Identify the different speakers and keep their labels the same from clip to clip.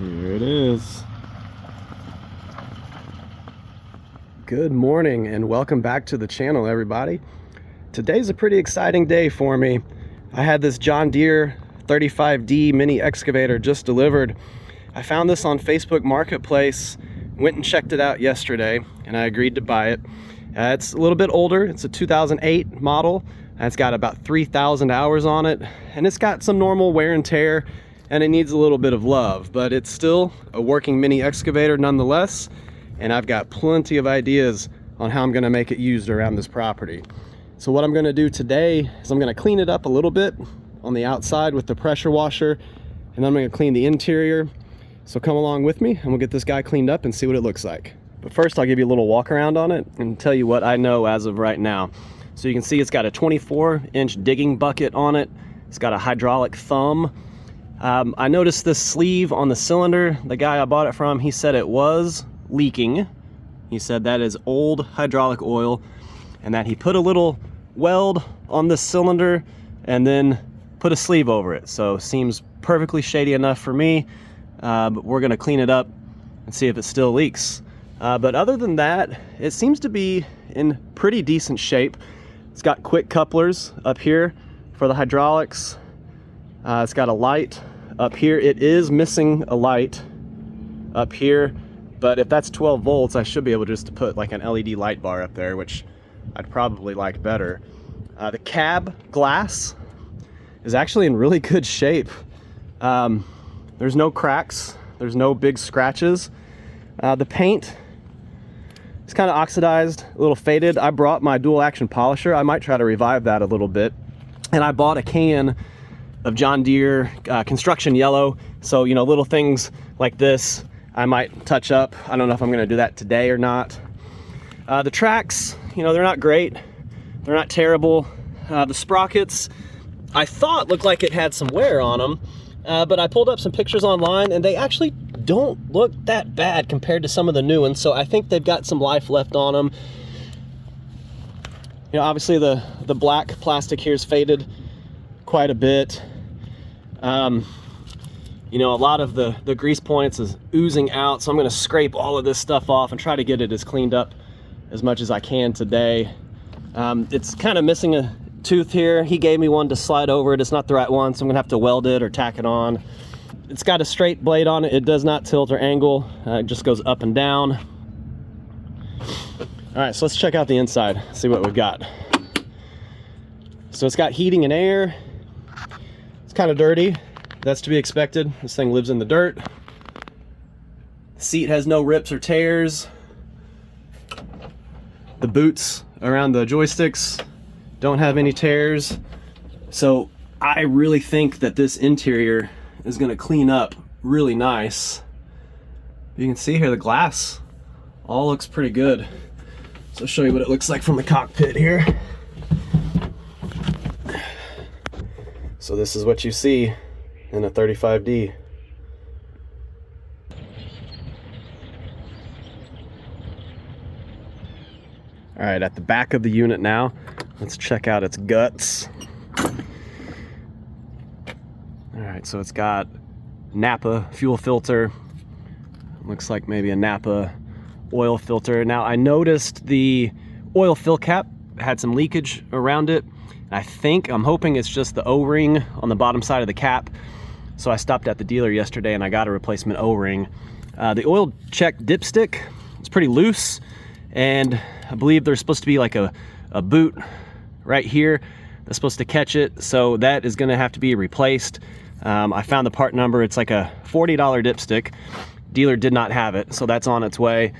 Speaker 1: Here it is. Good morning and welcome back to the channel, everybody. Today's a pretty exciting day for me. I had this John Deere 35D mini excavator just delivered. I found this on Facebook Marketplace, went and checked it out yesterday, and I agreed to buy it. It's a little bit older. It's a 2008 model. It's got about 3,000 hours on it, and it's got some normal wear and tear, and it needs a little bit of love, but it's still a working mini excavator nonetheless, and I've got plenty of ideas on how I'm gonna make it used around this property. So what I'm gonna do today is I'm gonna clean it up a little bit on the outside with the pressure washer, and then I'm gonna clean the interior. So come along with me and we'll get this guy cleaned up and see what it looks like. But first I'll give you a little walk around on it and tell you what I know as of right now. So you can see it's got a 24-inch digging bucket on it. It's got a hydraulic thumb. I noticed this sleeve on the cylinder. The guy I bought it from, he said it was leaking. He said that is old hydraulic oil and that he put a little weld on this cylinder and then put a sleeve over it. So seems perfectly shady enough for me, but we're gonna clean it up and see if it still leaks. But other than that, it seems to be in pretty decent shape. It's got quick couplers up here for the hydraulics. It's got a light up here. It is missing a light up here, but if that's 12 volts, I should be able just to put like an LED light bar up there, which I'd probably like better. The cab glass is actually in really good shape. There's no cracks, there's no big scratches. The paint is kind of oxidized, a little faded. I brought my dual action polisher. I might try to revive that a little bit. And I bought a can of John Deere construction yellow. So, you know, little things like this I might touch up. I don't know if I'm gonna do that today or not. The tracks, you know, they're not great. They're not terrible. The sprockets, I thought looked like it had some wear on them, but I pulled up some pictures online and they actually don't look that bad compared to some of the new ones. So I think they've got some life left on them. You know, obviously the black plastic here is faded quite a bit. You know, a lot of the grease points is oozing out, so I'm gonna scrape all of this stuff off and try to get it as cleaned up as much as I can today. It's kind of missing a tooth here. He gave me one to slide over it. It's not the right one, so I'm gonna have to weld it or tack it on. It's got a straight blade on it. It does not tilt or angle. It just goes up and down. All right, so let's check out the inside, see what we've got. So it's got heating and air. It's kind of dirty. That's to be expected. This thing lives in the dirt. The seat has no rips or tears. The boots around the joysticks don't have any tears. So I really think that this interior is gonna clean up really nice. You can see here the glass all looks pretty good. So I'll show you what it looks like from the cockpit here. So this is what you see in a 35D. All right, at the back of the unit now, let's check out its guts. All right, so it's got Napa fuel filter. Looks like maybe a Napa oil filter. Now I noticed the oil fill cap had some leakage around it. I'm hoping it's just the O-ring on the bottom side of the cap. So I stopped at the dealer yesterday and I got a replacement O-ring. The oil check dipstick, it's pretty loose, and I believe there's supposed to be like a boot right here that's supposed to catch it. So that is gonna have to be replaced. I found the part number. It's like a $40 dipstick. Dealer did not have it, so that's on its way.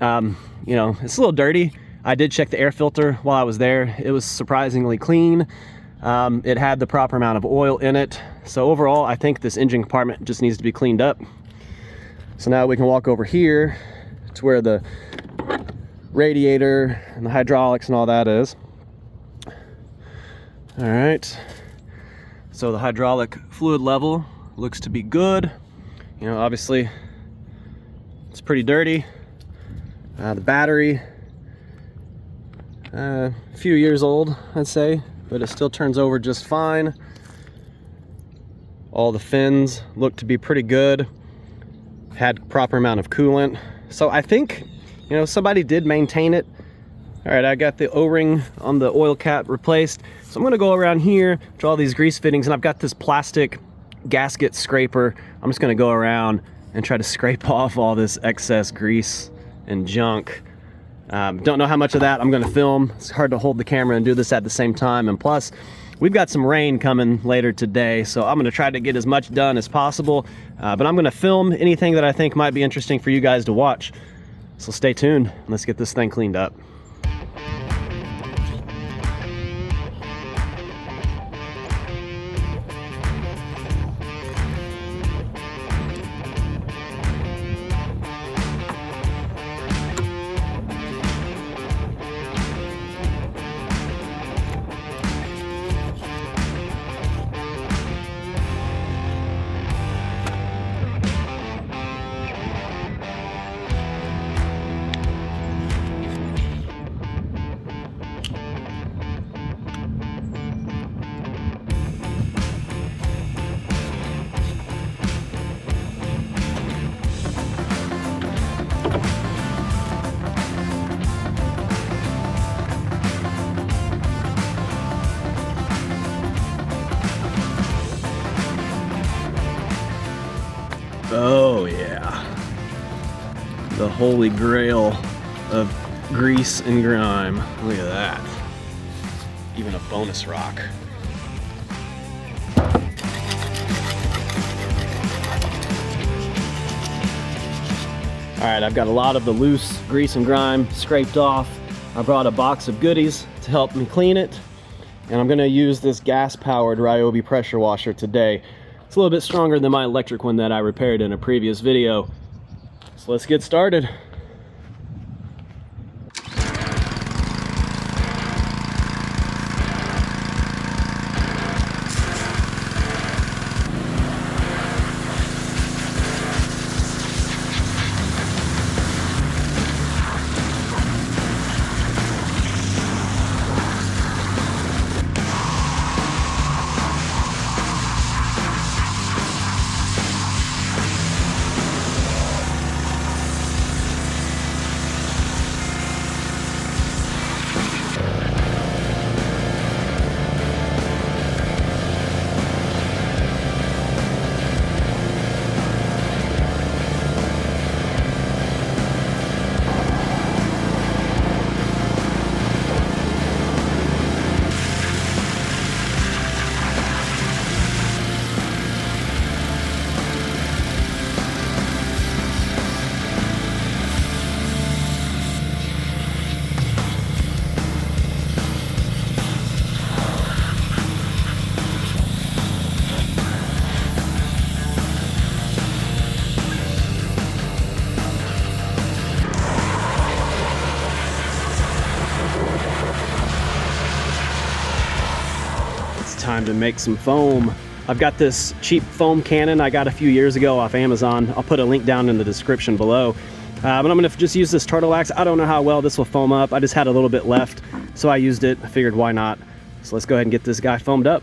Speaker 1: You know, it's a little dirty. I did check the air filter while I was there. It was surprisingly clean. It had the proper amount of oil in it. So overall, I think this engine compartment just needs to be cleaned up. So now we can walk over here to where the radiator and the hydraulics and all that is. All right. So the hydraulic fluid level looks to be good. You know, obviously it's pretty dirty. The battery, a few years old, I'd say, but it still turns over just fine. All the fins look to be pretty good. had proper amount of coolant. So I think, you know, somebody did maintain it. All right, I got the O-ring on the oil cap replaced. So I'm gonna go around here to all these grease fittings, and I've got this plastic gasket scraper. I'm just gonna go around and try to scrape off all this excess grease and junk. Don't know how much of that I'm gonna film. It's hard to hold the camera and do this at the same time. And plus, we've got some rain coming later today, so I'm gonna try to get as much done as possible. But I'm gonna film anything that I think might be interesting for you guys to watch. So stay tuned. Let's get this thing cleaned up. Oh yeah, the holy grail of grease and grime. Look at that, even a bonus rock. All right, I've got a lot of the loose grease and grime scraped off. I brought a box of goodies to help me clean it, and I'm gonna use this gas-powered Ryobi pressure washer today. It's a little bit stronger than my electric one that I repaired in a previous video. So let's get started. Time to make some foam. I've got this cheap foam cannon I got a few years ago off Amazon. I'll put a link down in the description below. But I'm gonna just use this turtle wax. I don't know how well this will foam up. I just had a little bit left, so I used it. I figured why not. So let's go ahead and get this guy foamed up.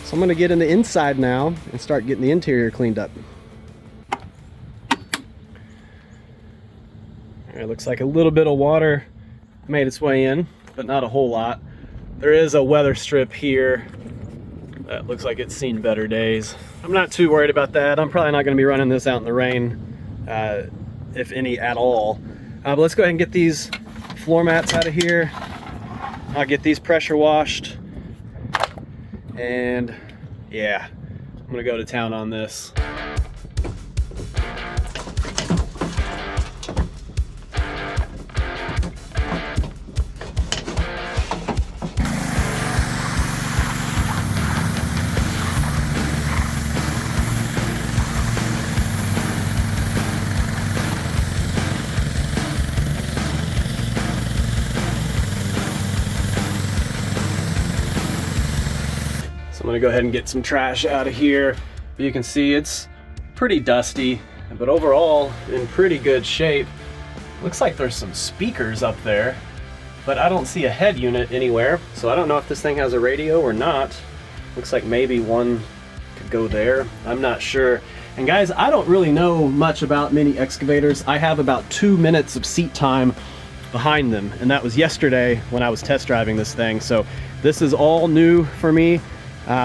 Speaker 1: So I'm gonna get in the inside now and start getting the interior cleaned up. It looks like a little bit of water made its way in, but not a whole lot. There is a weather strip here that looks like it's seen better days. I'm not too worried about that. I'm probably not going to be running this out in the rain, if any at all. But let's go ahead and get these floor mats out of here. I'll get these pressure washed. And yeah, I'm going to go to town on this. I'm gonna go ahead and get some trash out of here. You can see it's pretty dusty, but overall in pretty good shape. Looks like there's some speakers up there, but I don't see a head unit anywhere, so I don't know if this thing has a radio or not. Looks like maybe one could go there. I'm not sure. And guys, I don't really know much about mini excavators. I have about 2 minutes of seat time behind them, and that was yesterday when I was test driving this thing. So this is all new for me.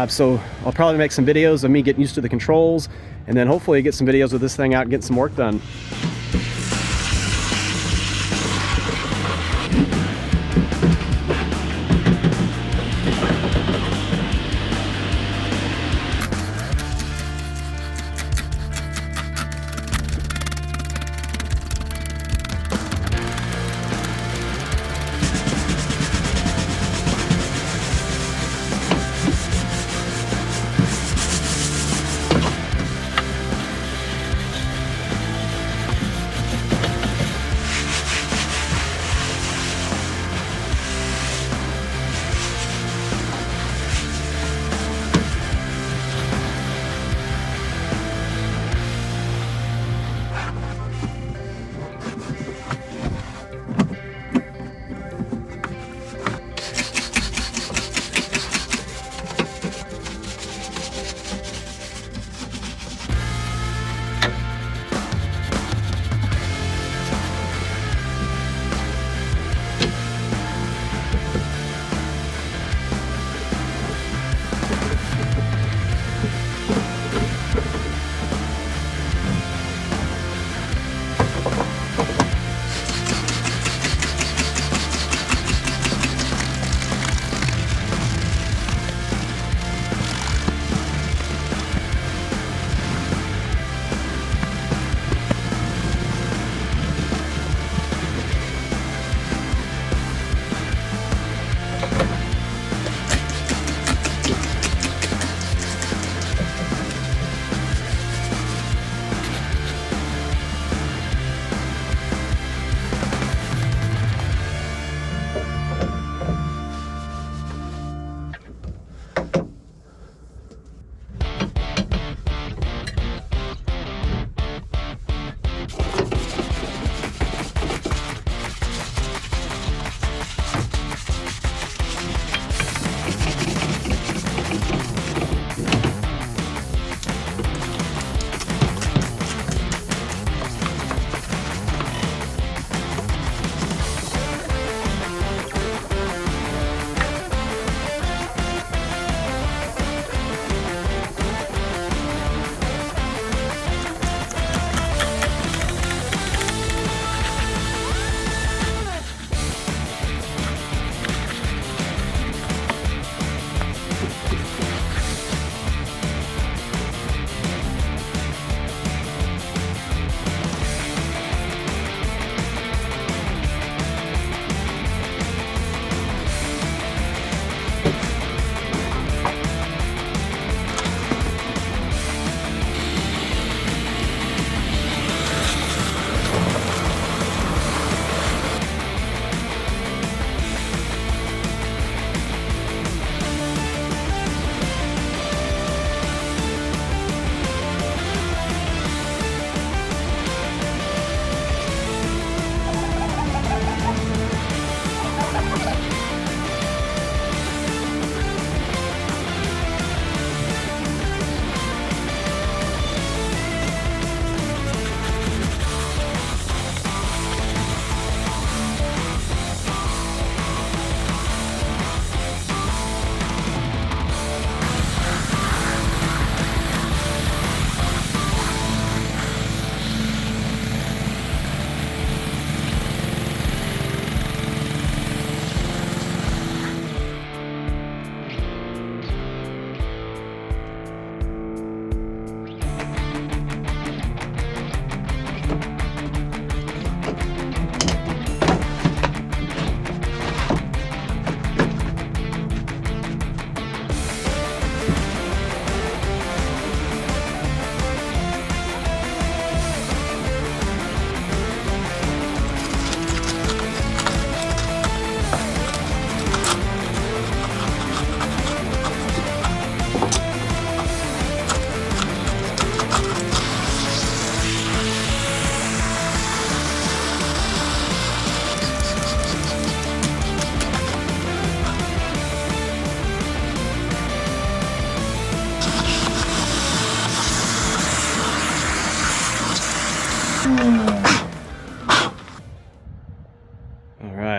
Speaker 1: So I'll probably make some videos of me getting used to the controls, and then hopefully get some videos of this thing out and get some work done.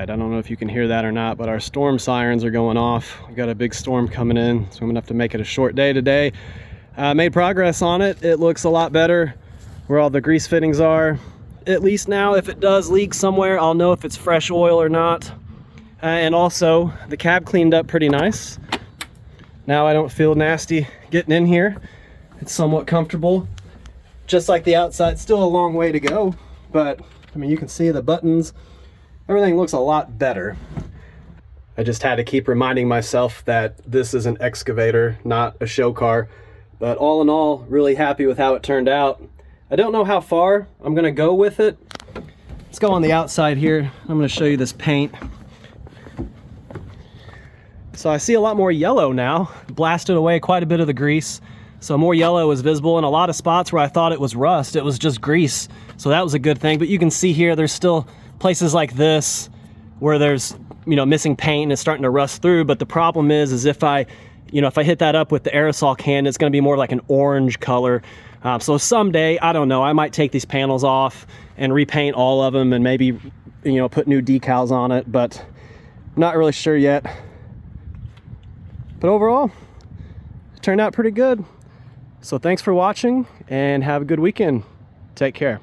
Speaker 1: outside. I don't know if you can hear that or not, but our storm sirens are going off. We got a big storm coming in, so I'm gonna have to make it a short day today. Made progress on it. It looks a lot better where all the grease fittings are. At least now, if it does leak somewhere, I'll know if it's fresh oil or not. And also, the cab cleaned up pretty nice. Now I don't feel nasty getting in here. It's somewhat comfortable. Just like the outside, still a long way to go, but I mean, you can see the buttons. Everything looks a lot better. I just had to keep reminding myself that this is an excavator, not a show car. But all in all, really happy with how it turned out. I don't know how far I'm gonna go with it. Let's go on the outside here. I'm gonna show you this paint. So I see a lot more yellow now. Blasted away quite a bit of the grease. So more yellow is visible in a lot of spots where I thought it was rust. It was just grease. So that was a good thing. But you can see here, there's still places like this where there's, missing paint and it's starting to rust through. But the problem is if I hit that up with the aerosol can, it's gonna be more like an orange color. So someday, I don't know, I might take these panels off and repaint all of them and maybe, put new decals on it, but I'm not really sure yet. But overall, it turned out pretty good. So thanks for watching and have a good weekend. Take care.